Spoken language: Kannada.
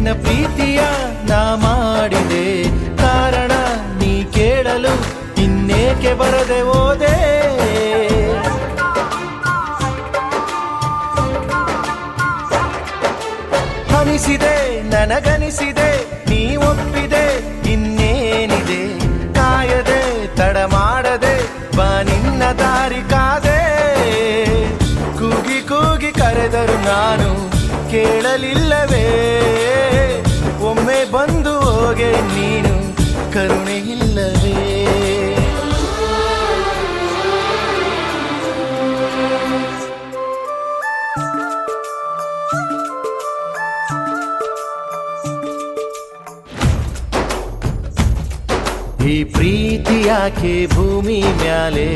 ನಿನ್ನ ಪ್ರೀತಿಯ ನಾ ಮಾಡಿದೆ ಕಾರಣ ನೀ ಕೇಳಲು ಇನ್ನೇಕೆ ಬರದೆ ಹೋದೆ. ಅನಿಸಿದೆ ನನಗನಿಸಿದೆ ನೀ ಒಪ್ಪಿದೆ ಇನ್ನೇನಿದೆ ಕಾಯದೆ ತಡ ಮಾಡದೆ ಬಾ ನಿನ್ನ ದಾರಿ ಕಾದೆ. ಕೂಗಿ ಕೂಗಿ ಕರೆದರು ನಾನು ಕೇಳಲಿಲ್ಲವೇ ಒಮ್ಮೆ ಬಂದು ಹೋಗೆ ನೀನು ಕರುಣೆ ಇಲ್ಲವೇ. ಈ ಪ್ರೀತಿ ಯಾಕೆ ಭೂಮಿ ಮ್ಯಾಲೆ